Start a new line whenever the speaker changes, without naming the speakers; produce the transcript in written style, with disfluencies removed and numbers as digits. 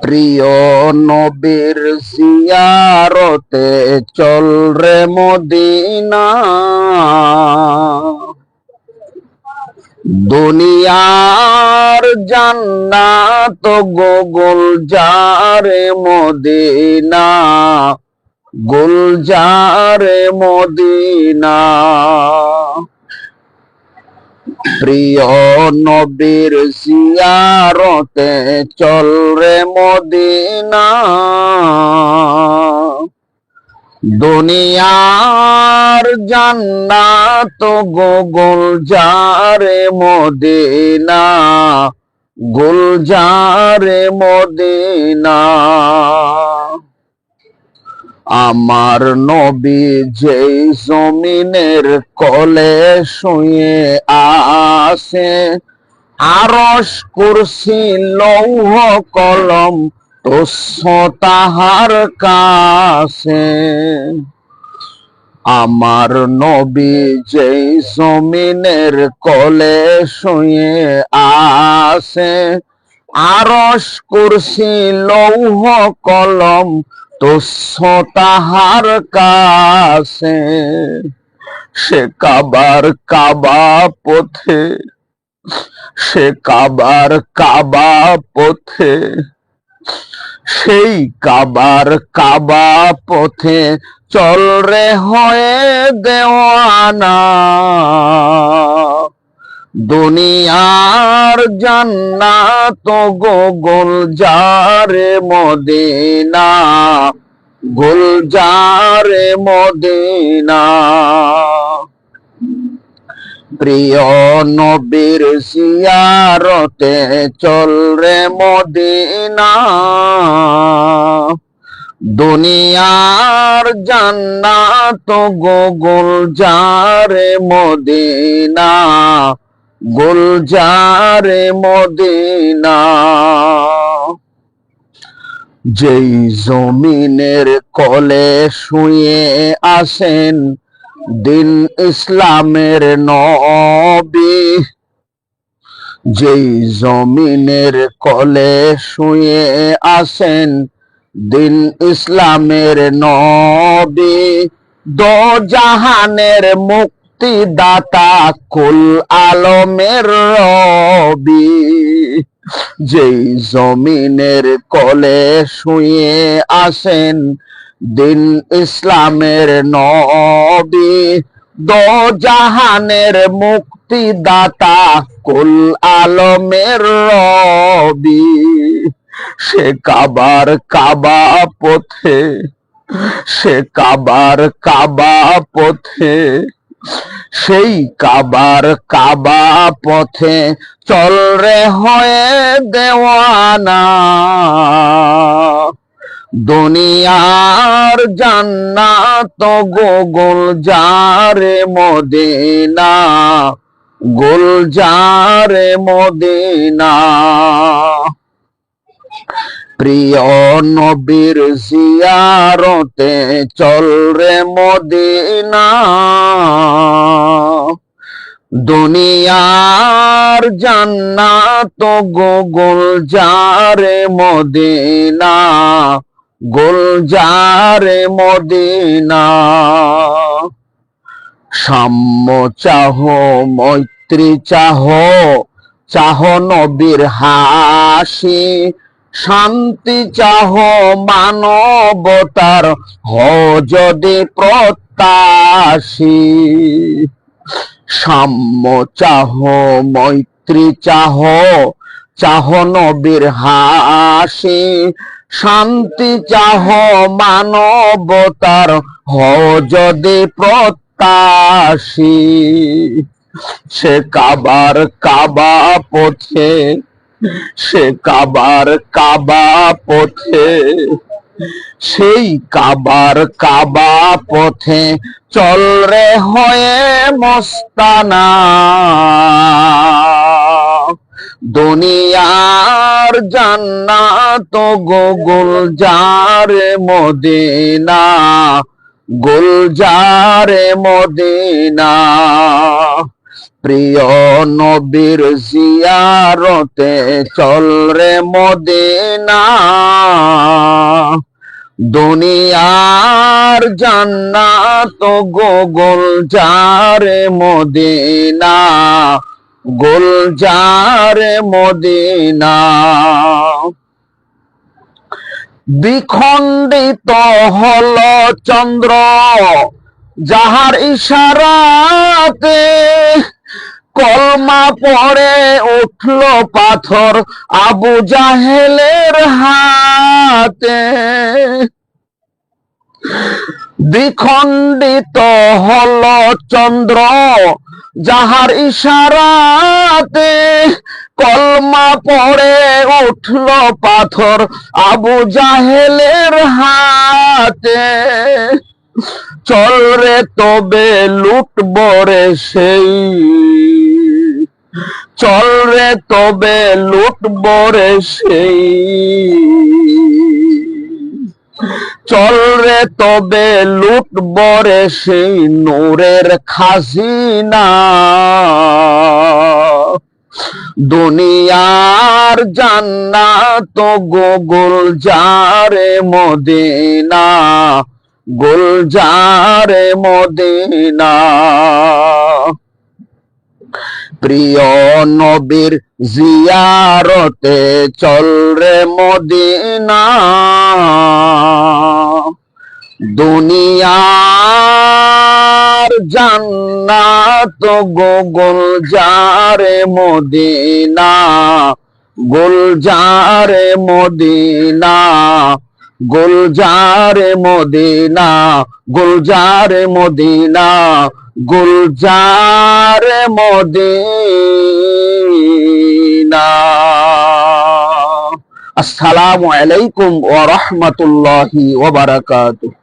প্রিয় নবীর জিয়ারতে চল রে মদিনা, দুনিয়ার জান্নাত গুলজারে মদিনা, গুলজারে মদিনা। প্রিয় নবীর জিয়ারতে চল রে মদিনা, দুনিয়ার জান্নাত গুলজারে মদিনা, গুলজারে মদিনা। আমার নবী যেই জমিনের কোলে শুয়ে আছে, আরশ কুরসি লৌহ কলম তুচ্ছ তাহার কাছে। আমার নবী যেই জমিনের কোলে শুয়ে আছে, আরশ কুরসি লৌহ কলম তুচ্ছ তাহার কাছে। সে কাবার কাবা পথে, সে কাবার কাবা পথে, সেই কাবার কাবা পথে চল রে হয়ে দেওয়ানা, দুনিয়ার জান্নাত গুলজারে মদিনা, গুলজারে মদিনা। প্রিয় নবীর জিয়ারতে চল রে মদিনা, দুনিয়ার জান্নাত গুলজারে মদিনা, গুলজারে মদিনা। যেই জমিনের কোলে শুয়ে আসেন দিন ইসলামের নবী, যেই জমিনের কোলে শুয়ে আসেন দিন ইসলামের নবী, দোজাহানের মুক্তিদাতা কুল আলমের রবি। যেই জমিনের কোলে শুয়ে আসেন দিন ইসলামের নবী, দোজাহানের মুক্তিদাতা কুল আলমের রবি। সে কাবার কাবা পথে, সে কাবার কাবা পথে, সেই কাবার কাবা পথে চল রে হয়ে দেওয়ানা, দুনিয়ার জান্নাত গুলজারে মদিনা, গুলজারে মদিনা। প্রিয় নবীর জিয়ারতে চল রে মদিনা, দুনিয়ার জান্নাত গুলজারে মদিনা, গুলজারে মদিনা। সাম্য চাহ মৈত্রী চাহ, চাহ নবীর হাসি, শান্তি চাহ মানবতার হও যদি প্রত্যাশী। সাম্য চাহ মৈত্রী চাহ, চাহ নবীর হাসি, শান্তি চাহ মানবতার হও যদি প্রত্যাশী। সে কাবার কাবা পথে, সে কাবার কাবা পথে, সেই কাবার কাবা পথে চল রে হয়ে মস্তানা, দুনিয়ার জান্নাত গুলজারে মদিনা, গুলজারে মদিনা। প্রিয় নবীর জিয়ারতে চল রে মদিনা, দুনিয়ার জান্নাত গোল যারে মদিনা, গোল যারে মদিনা। বিখণ্ডিত হল চন্দ্র যাহার ইশারাতে, কলমা পড়ে উঠল পাথর আবু জাহেলের হাতে। দ্বিখণ্ডিত হল চন্দ্র যাহার ইশারাতে, কলমা পড়ে উঠল পাথর আবু জাহেলের হাতে। চল রে তবে লুটব রে সেই, চল রে তবে লুটব রে সেই, চল রে তবে লুটব রে সেই নূরের খাজিনা। দুনিয়ার জান্নাত গোল যারে মদিনা, গোল যারে মদিনা। প্রিয় নবীর জিয়ারতে চল রে মদিনা, দুনিয়ার জান্নাত গোল যারে মদিনা, গোল যারে মদিনা, গোল যারে মদিনা, গোল যারে মদিনা, গোল যারে মদিনা। আসসালামু আলাইকুম ওয়া রাহমাতুল্লাহি ওয়া বারাকাতুহু।